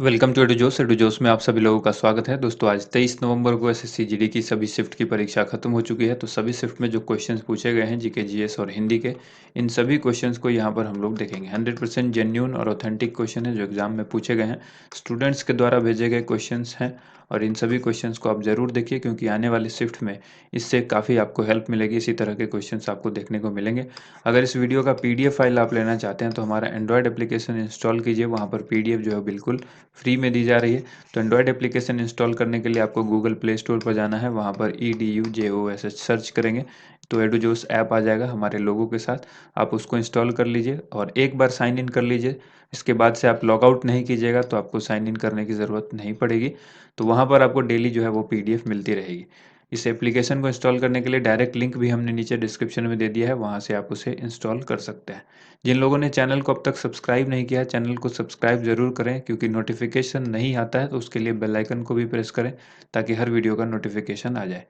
Welcome to एडुजोस में आप सभी लोगों का स्वागत है। दोस्तों आज 23 नवंबर को एसएससी जीडी की सभी शिफ्ट की परीक्षा खत्म हो चुकी है। तो सभी शिफ्ट में जो क्वेश्चंस पूछे गए हैं जीके जीएस और हिंदी के, इन सभी क्वेश्चंस को यहाँ पर हम लोग देखेंगे। 100% जेन्यून और ऑथेंटिक क्वेश्चन है जो एग्जाम में पूछे गए हैं, स्टूडेंट्स के द्वारा भेजे गए क्वेश्चंस हैं। और इन सभी क्वेश्चंस को आप जरूर देखिए क्योंकि आने वाली शिफ्ट में इससे काफ़ी आपको हेल्प मिलेगी। इसी तरह के क्वेश्चंस आपको देखने को मिलेंगे। अगर इस वीडियो का पीडीएफ फाइल आप लेना चाहते हैं तो हमारा एंड्रॉयड एप्लीकेशन इंस्टॉल कीजिए, वहाँ पर पीडीएफ जो है बिल्कुल फ्री में दी जा रही है। तो एंड्रॉयड एप्लीकेशन इंस्टॉल करने के लिए आपको गूगल प्ले स्टोर पर जाना है, वहाँ पर EDUJOSH सर्च करेंगे तो एडुजोस ऐप आ जाएगा हमारे लोगों के साथ। आप उसको इंस्टॉल कर लीजिए और एक बार साइन इन कर लीजिए। इसके बाद से आप लॉग आउट नहीं कीजिएगा तो आपको साइन इन करने की ज़रूरत नहीं पड़ेगी। तो वहाँ पर आपको डेली जो है वो पीडीएफ मिलती रहेगी। इस एप्लीकेशन को इंस्टॉल करने के लिए डायरेक्ट लिंक भी हमने नीचे डिस्क्रिप्शन में दे दिया है, वहाँ से आप उसे इंस्टॉल कर सकते हैं। जिन लोगों ने चैनल को अब तक सब्सक्राइब नहीं किया है, चैनल को सब्सक्राइब ज़रूर करें क्योंकि नोटिफिकेशन नहीं आता है तो उसके लिए बेल आइकन को भी प्रेस करें ताकि हर वीडियो का नोटिफिकेशन आ जाए।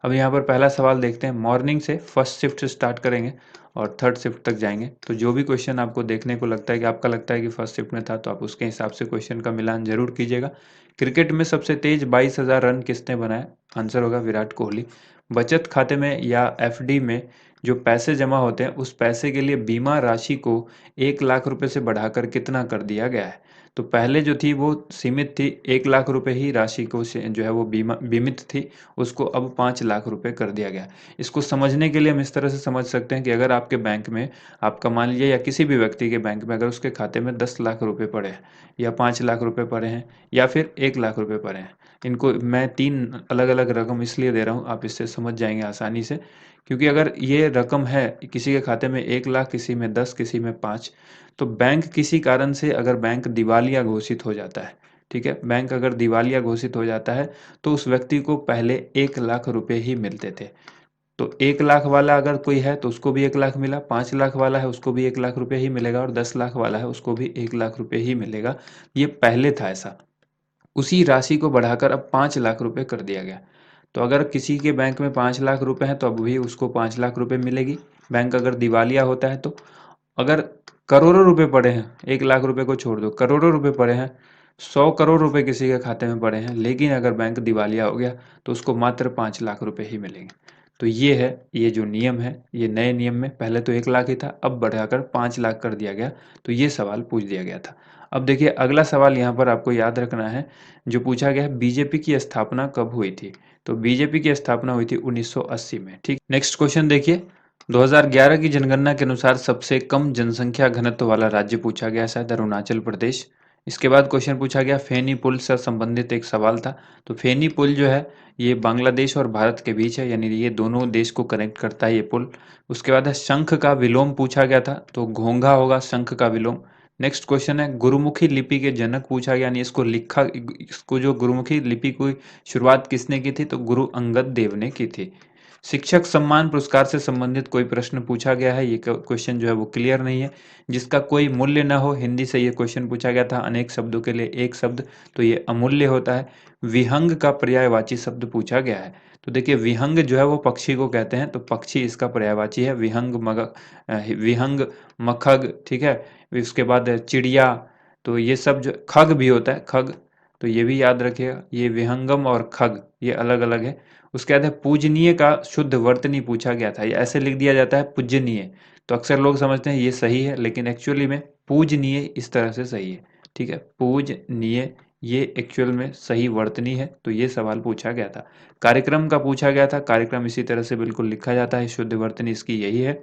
अब यहाँ पर पहला सवाल देखते हैं। मॉर्निंग से फर्स्ट शिफ्ट से स्टार्ट करेंगे और थर्ड शिफ्ट तक जाएंगे। तो जो भी क्वेश्चन आपको देखने को लगता है कि आपका लगता है कि फर्स्ट शिफ्ट में था तो आप उसके हिसाब से क्वेश्चन का मिलान जरूर कीजिएगा। क्रिकेट में सबसे तेज 22,000 रन किसने बनाए? आंसर होगा विराट कोहली। बचत खाते में या एफडी में जो पैसे जमा होते हैं उस पैसे के लिए बीमा राशि को 1 लाख रुपए से बढ़ाकर कितना कर दिया गया है? तो पहले जो थी वो सीमित थी, 1 लाख रुपए ही राशि को जो है वो बीमा बीमित थी, उसको अब 5 लाख रुपए कर दिया गया। इसको समझने के लिए हम इस तरह से समझ सकते हैं कि अगर आपके बैंक में, आपका मान लीजिए या किसी भी व्यक्ति के बैंक में अगर उसके खाते में 10 लाख रुपए पड़े हैं या 5 लाख रुपए पड़े हैं या फिर 1 लाख रुपए पड़े हैं, इनको मैं तीन अलग अलग रकम इसलिए दे रहा हूँ, आप इससे समझ जाएंगे आसानी से। क्योंकि अगर ये रकम है किसी के खाते में 1 लाख, किसी में 10, किसी में 5, तो बैंक किसी कारण से अगर बैंक दिवालिया घोषित हो जाता है, ठीक है, बैंक अगर दिवालिया घोषित हो जाता है तो उस व्यक्ति को पहले 1 लाख रुपए ही मिलते थे। तो 1 लाख वाला अगर कोई है तो उसको भी 1 लाख मिला, 5 लाख वाला है उसको भी 1 लाख रुपए ही मिलेगा और 10 लाख वाला है उसको भी 1 लाख रुपए ही मिलेगा। ये पहले था ऐसा। उसी राशि को बढ़ाकर अब 5 लाख रुपए कर दिया गया। तो अगर किसी के बैंक में 5 लाख रुपए हैं तो अब भी उसको 5 लाख रुपए मिलेगी। बैंक अगर दिवालिया होता है तो अगर करोड़ों रुपए पड़े हैं, 1 लाख रुपए को छोड़ दो, करोड़ों रुपए पड़े हैं, 100 करोड़ रुपए किसी के खाते में पड़े हैं, लेकिन अगर बैंक दिवालिया हो गया तो उसको मात्र 5 लाख रुपए ही मिलेंगे। तो ये है, ये जो नियम है, ये नए नियम में पहले तो 1 लाख ही था, अब बढ़ाकर 5 लाख कर दिया गया। तो ये सवाल पूछ दिया गया था। अब देखिए अगला सवाल यहाँ पर आपको याद रखना है जो पूछा गया है, बीजेपी की स्थापना कब हुई थी? तो बीजेपी की स्थापना हुई थी 1980 में। ठीक, नेक्स्ट क्वेश्चन देखिए। 2011 की जनगणना के अनुसार सबसे कम जनसंख्या घनत्व वाला राज्य पूछा गया, शायद अरुणाचल प्रदेश। इसके बाद क्वेश्चन पूछा गया फेनी पुल से संबंधित एक सवाल था। तो फेनी पुल जो है ये बांग्लादेश और भारत के बीच है, यानी ये दोनों देश को कनेक्ट करता है ये पुल। उसके बाद है शंख का विलोम पूछा गया था, तो घोंघा होगा शंख का विलोम। नेक्स्ट क्वेश्चन है गुरुमुखी लिपि के जनक पूछा गया, यानी इसको जो गुरुमुखी लिपि की शुरुआत किसने की थी? तो गुरु अंगद देव ने की थी। शिक्षक सम्मान पुरस्कार से संबंधित कोई प्रश्न पूछा गया है, ये क्वेश्चन जो है वो क्लियर नहीं है। जिसका कोई मूल्य न हो, हिंदी से ये क्वेश्चन पूछा गया था, अनेक शब्दों के लिए एक शब्द, तो ये अमूल्य होता है। विहंग का पर्यायवाची शब्द पूछा गया है। तो देखिए विहंग जो है वो पक्षी को कहते हैं, तो पक्षी इसका पर्यायवाची है। विहंग, मखग, ठीक है। उसके बाद चिड़िया, तो ये सब जो खग भी होता है, खग, तो ये भी याद रखिएगा। ये विहंगम और खग ये अलग अलग है। उसके बाद है पूजनीय का शुद्ध वर्तनी पूछा गया था, ये ऐसे लिख दिया जाता है पूजनीय, तो अक्सर लोग समझते हैं ये सही है, लेकिन एक्चुअली में पूजनीय इस तरह से सही है। ठीक है, पूजनीय ये एक्चुअल में सही वर्तनी है। तो ये सवाल पूछा गया था। कार्यक्रम का पूछा गया था, कार्यक्रम इसी तरह से बिल्कुल लिखा जाता है, शुद्ध वर्तनी इसकी यही है।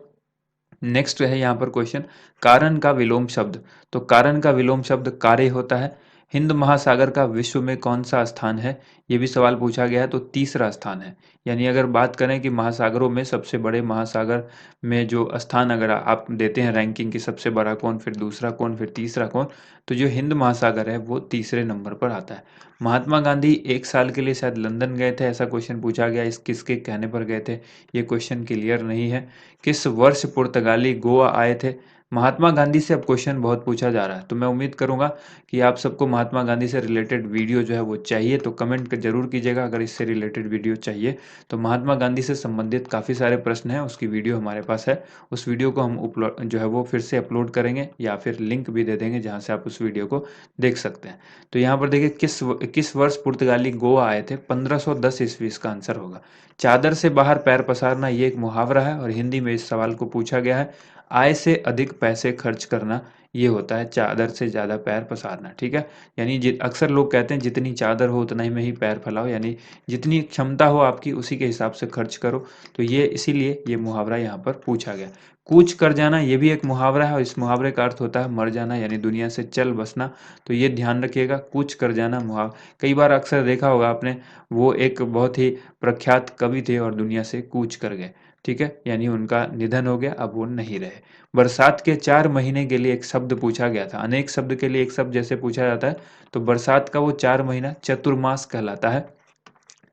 नेक्स्ट है यहाँ पर क्वेश्चन, कारण का विलोम शब्द। तो कारण का विलोम शब्द कार्य होता है। हिंद महासागर का विश्व में कौन सा स्थान है? ये भी सवाल पूछा गया है, तो तीसरा स्थान है। यानी अगर बात करें कि महासागरों में सबसे बड़े महासागर में जो स्थान अगर आप देते हैं रैंकिंग की, सबसे बड़ा कौन, फिर दूसरा कौन, फिर तीसरा कौन, तो जो हिंद महासागर है वो तीसरे नंबर पर आता है। महात्मा गांधी 1 साल के लिए शायद लंदन गए थे, ऐसा क्वेश्चन पूछा गया, इस किसके कहने पर गए थे? ये क्वेश्चन क्लियर नहीं है। किस वर्ष पुर्तगाली गोवा आए थे? महात्मा गांधी से अब क्वेश्चन बहुत पूछा जा रहा है, तो मैं उम्मीद करूंगा कि आप सबको महात्मा गांधी से रिलेटेड वीडियो जो है वो चाहिए, तो कमेंट जरूर कीजिएगा अगर इससे रिलेटेड वीडियो चाहिए। तो महात्मा गांधी से संबंधित काफ़ी सारे प्रश्न हैं, उसकी वीडियो हमारे पास है। उस वीडियो को हम अपलोड जो है वो फिर से अपलोड करेंगे या फिर लिंक भी दे देंगे जहाँ से आप उस वीडियो को देख सकते हैं। तो यहाँ पर देखिए किस वर्ष पुर्तगाली गोवा आए थे? 1510 ईस्वी इसका आंसर होगा। चादर से बाहर पैर पसारना ये एक मुहावरा है और हिंदी में इस सवाल को पूछा गया है। आय से अधिक पैसे खर्च करना ये होता है चादर से ज़्यादा पैर पसारना, ठीक है? यानी अक्सर लोग कहते हैं जितनी चादर हो उतना ही में ही पैर फैलाओ, यानी जितनी क्षमता हो आपकी उसी के हिसाब से खर्च करो। तो ये इसीलिए ये मुहावरा यहाँ पर पूछा गया। कूच कर जाना ये भी एक मुहावरा है और इस मुहावरे का अर्थ होता है मर जाना, यानी दुनिया से चल बसना। तो ये ध्यान रखिएगा, कूच कर जाना कई बार अक्सर देखा होगा आपने, वो एक बहुत ही प्रख्यात कवि थे और दुनिया से कूच कर गए, ठीक है? यानी उनका निधन हो गया, अब वो नहीं रहे। बरसात के 4 महीने के लिए एक शब्द पूछा गया था। अनेक शब्द के लिए एक शब्द जैसे पूछा जाता है, तो बरसात का वो 4 महीना चतुर्मास कहलाता है।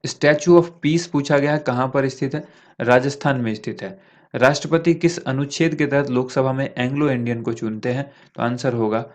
स्टैच्यू ऑफ पीस पूछा गया है, कहाँ पर स्थित है? राजस्थान में स्थित है। राष्ट्रपति किस अनुच्छेद के तहत लोकसभा में एंग्लो इंडियन को चुनते हैं? तो आंसर होगा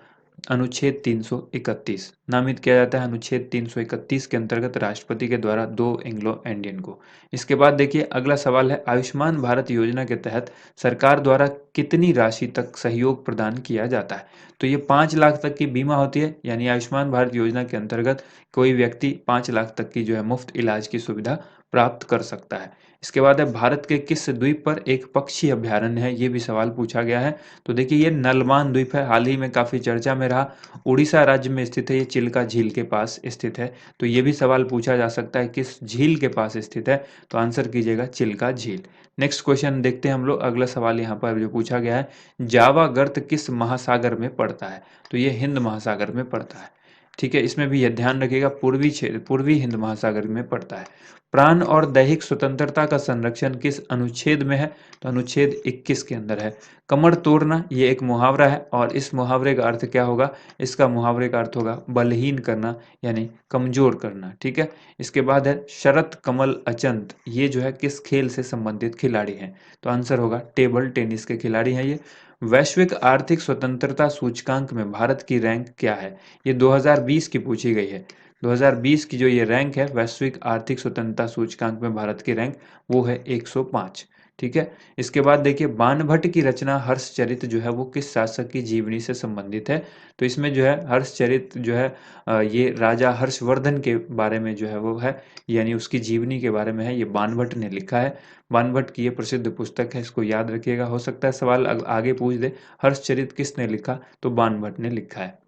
अनुच्छेद 331। नामित किया जाता है अनुच्छेद 331 के अंतर्गत राष्ट्रपति के द्वारा 2 एंग्लो इंडियन को। इसके बाद देखिए अगला सवाल है, आयुष्मान भारत योजना के तहत सरकार द्वारा कितनी राशि तक सहयोग प्रदान किया जाता है? तो ये 5 लाख तक की बीमा होती है, यानी आयुष्मान भारत योजना के अंतर्गत कोई व्यक्ति 5 लाख तक की जो है मुफ्त इलाज की सुविधा प्राप्त कर सकता है। इसके बाद है, भारत के किस द्वीप पर एक पक्षी अभयारण्य है? ये भी सवाल पूछा गया है। तो देखिए ये नलमान द्वीप है, हाल ही में काफ़ी चर्चा में रहा। उड़ीसा राज्य में स्थित है, ये चिल्का झील के पास स्थित है। तो ये भी सवाल पूछा जा सकता है किस झील के पास स्थित है? तो आंसर कीजिएगा चिल्का झील। नेक्स्ट क्वेश्चन देखते हैं हम लोग, अगला सवाल यहाँ पर जो पूछा गया है, जावा गर्त किस महासागर में पड़ता है? तो ये हिंद महासागर में पड़ता है, ठीक है? इसमें भी यह ध्यान रखिएगा पूर्वी हिंद महासागर में पड़ता है। प्राण और दैहिक स्वतंत्रता का संरक्षण किस अनुच्छेद में है? तो अनुच्छेद 21 के अंदर है। कमर तोड़ना ये एक मुहावरा है और इस मुहावरे का अर्थ क्या होगा? इसका मुहावरे का अर्थ होगा बलहीन करना, यानी कमजोर करना, ठीक है? इसके बाद है, शरत कमल अचंत ये जो है किस खेल से संबंधित खिलाड़ी हैं? तो आंसर होगा टेबल टेनिस के खिलाड़ी हैं ये। वैश्विक आर्थिक स्वतंत्रता सूचकांक में भारत की रैंक क्या है? ये 2020 की पूछी गई है। 2020 की जो ये रैंक है वैश्विक आर्थिक स्वतंत्रता सूचकांक में भारत की रैंक, वो है 105, ठीक है? इसके बाद देखिए बाणभट्ट की रचना हर्षचरित जो है वो किस शासक की जीवनी से संबंधित है? तो इसमें जो है हर्षचरित जो है ये राजा हर्षवर्धन के बारे में जो है वो है, यानी उसकी जीवनी के बारे में है, ये बाणभट्ट ने लिखा है। बाणभट्ट की ये प्रसिद्ध पुस्तक है, इसको याद रखिएगा। हो सकता है सवाल आगे पूछ दे, हर्षचरित किसने लिखा? तो बाणभट्ट ने लिखा है।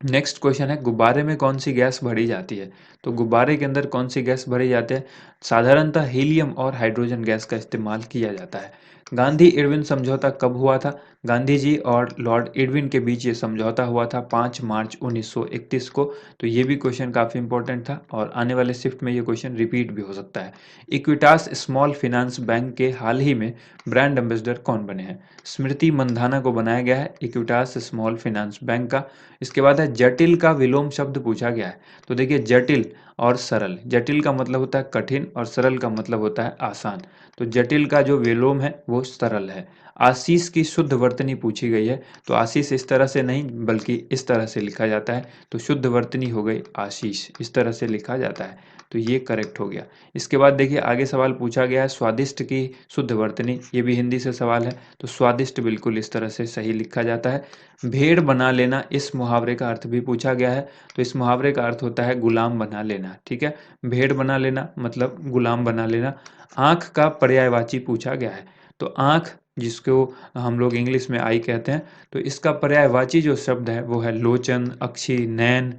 नेक्स्ट क्वेश्चन है, गुब्बारे में कौन सी गैस भरी जाती है? तो गुब्बारे के अंदर कौन सी गैस भरी जाती है? साधारणतः हीलियम और हाइड्रोजन गैस का इस्तेमाल किया जाता है। गांधी इरविन समझौता कब हुआ था? गांधी जी और लॉर्ड इरविन के बीच ये समझौता हुआ था 5 मार्च 1931 को। तो ये भी क्वेश्चन काफ़ी इंपॉर्टेंट था और आने वाले शिफ्ट में ये क्वेश्चन रिपीट भी हो सकता है। इक्विटास स्मॉल फाइनेंस बैंक के हाल ही में ब्रांड एम्बेसडर कौन बने हैं? स्मृति मंधाना को बनाया गया है इक्विटास स्मॉल फाइनेंस बैंक का। इसके बाद है, जटिल का विलोम शब्द पूछा गया है। तो देखिए जटिल और सरल, जटिल का मतलब होता है कठिन और सरल का मतलब होता है आसान। तो जटिल का जो विलोम है वो सरल है। आशीष की शुद्ध वर्तनी पूछी गई है। तो आशीष इस तरह से नहीं बल्कि इस तरह से लिखा जाता है, तो शुद्ध वर्तनी हो गई आशीष, इस तरह से लिखा जाता है। तो ये करेक्ट हो गया। इसके बाद देखिए आगे सवाल पूछा गया है, स्वादिष्ट की शुद्ध वर्तनी, ये भी हिंदी से सवाल है। तो स्वादिष्ट बिल्कुल इस तरह से सही लिखा जाता है। भेड़ बना लेना इस मुहावरे का अर्थ भी पूछा गया है। तो इस मुहावरे का अर्थ होता है गुलाम बना लेना, ठीक है? भेड़ बना लेना मतलब गुलाम बना लेना। आँख का पर्यायवाची पूछा गया है। तो आँख जिसको हम लोग इंग्लिश में आई कहते हैं, तो इसका पर्यायवाची जो शब्द है वो है लोचन, अक्षी, नयन,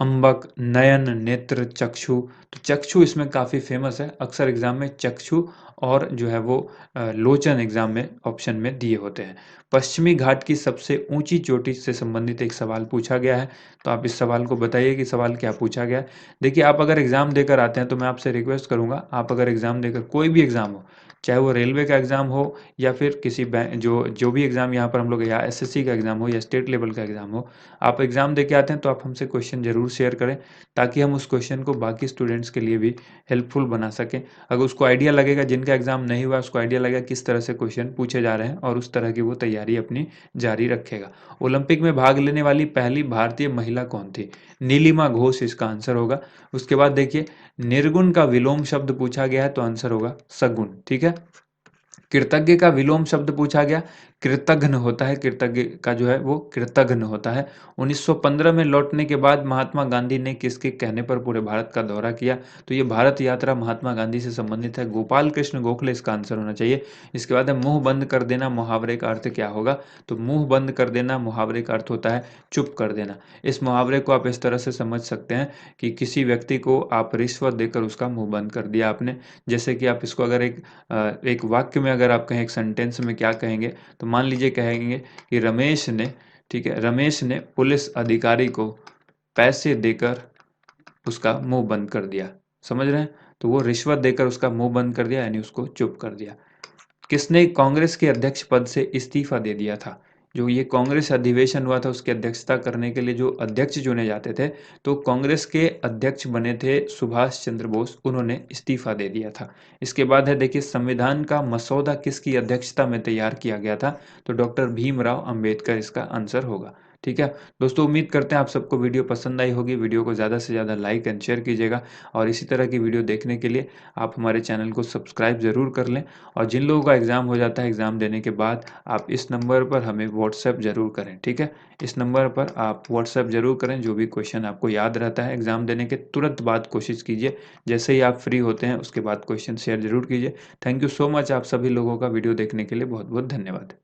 अंबक, नयन, नेत्र, चक्षु। तो चक्षु इसमें काफ़ी फेमस है, अक्सर एग्जाम में चक्षु और जो है वो लोचन एग्जाम में ऑप्शन में दिए होते हैं। पश्चिमी घाट की सबसे ऊंची चोटी से संबंधित एक सवाल पूछा गया है। तो आप इस सवाल को बताइए कि सवाल क्या पूछा गया है। देखिए आप अगर एग्जाम देकर आते हैं तो मैं आपसे रिक्वेस्ट करूंगा, आप अगर एग्जाम देकर कोई भी एग्जाम हो चाहे वो रेलवे का एग्ज़ाम हो या फिर किसी जो जो भी एग्ज़ाम यहाँ पर हम लोग या एसएससी का एग्ज़ाम हो या स्टेट लेवल का एग्ज़ाम हो, आप एग्ज़ाम दे के आते हैं तो आप हमसे क्वेश्चन ज़रूर शेयर करें, ताकि हम उस क्वेश्चन को बाकी स्टूडेंट्स के लिए भी हेल्पफुल बना सकें। अगर उसको आइडिया लगेगा, जिनका एग्ज़ाम नहीं हुआ उसको आइडिया लगेगा किस तरह से क्वेश्चन पूछे जा रहे हैं, और उस तरह की वो तैयारी अपनी जारी रखेगा। ओलंपिक में भाग लेने वाली पहली भारतीय महिला कौन थी? नीलिमा घोष इसका आंसर होगा। उसके बाद देखिए, निर्गुण का विलोम शब्द पूछा गया है तो आंसर होगा सगुण, ठीक है। कृतज्ञ का विलोम शब्द पूछा गया, कृतघ्न होता है, कृतज्ञ का जो है वो कृतघ्न होता है। 1915 में लौटने के बाद महात्मा गांधी ने किसके कहने पर पूरे भारत का दौरा किया? तो ये भारत यात्रा महात्मा गांधी से संबंधित है। गोपाल कृष्ण गोखले इसका आंसर होना चाहिए। इसके बाद है मुँह बंद कर देना, मुहावरे का अर्थ क्या होगा? तो मुँह बंद कर देना मुहावरे का अर्थ होता है चुप कर देना। इस मुहावरे को आप इस तरह से समझ सकते हैं कि किसी व्यक्ति को आप रिश्वत देकर उसका मुँह बंद कर दिया आपने। जैसे कि आप इसको अगर एक वाक्य में अगर आप कहें, एक सेंटेंस में क्या कहेंगे, तो मान लीजिए कहेंगे कि रमेश ने, ठीक है, रमेश ने पुलिस अधिकारी को पैसे देकर उसका मुंह बंद कर दिया। समझ रहे हैं? तो वो रिश्वत देकर उसका मुंह बंद कर दिया, यानी उसको चुप कर दिया। किसने कांग्रेस के अध्यक्ष पद से इस्तीफा दे दिया था? जो ये कांग्रेस अधिवेशन हुआ था उसकी अध्यक्षता करने के लिए जो अध्यक्ष चुने जाते थे, तो कांग्रेस के अध्यक्ष बने थे सुभाष चंद्र बोस, उन्होंने इस्तीफा दे दिया था। इसके बाद है देखिए, संविधान का मसौदा किसकी अध्यक्षता में तैयार किया गया था? तो डॉक्टर भीमराव अंबेडकर इसका आंसर होगा। ठीक है दोस्तों, उम्मीद करते हैं आप सबको वीडियो पसंद आई होगी। वीडियो को ज़्यादा से ज़्यादा लाइक एंड शेयर कीजिएगा, और इसी तरह की वीडियो देखने के लिए आप हमारे चैनल को सब्सक्राइब ज़रूर कर लें। और जिन लोगों का एग्ज़ाम हो जाता है, एग्ज़ाम देने के बाद आप इस नंबर पर हमें व्हाट्सएप ज़रूर करें, ठीक है? इस नंबर पर आप व्हाट्सएप ज़रूर करें, जो भी क्वेश्चन आपको याद रहता है एग्ज़ाम देने के तुरंत बाद कोशिश कीजिए। जैसे ही आप फ्री होते हैं उसके बाद क्वेश्चन शेयर ज़रूर कीजिए। थैंक यू सो मच, आप सभी लोगों का वीडियो देखने के लिए बहुत-बहुत धन्यवाद।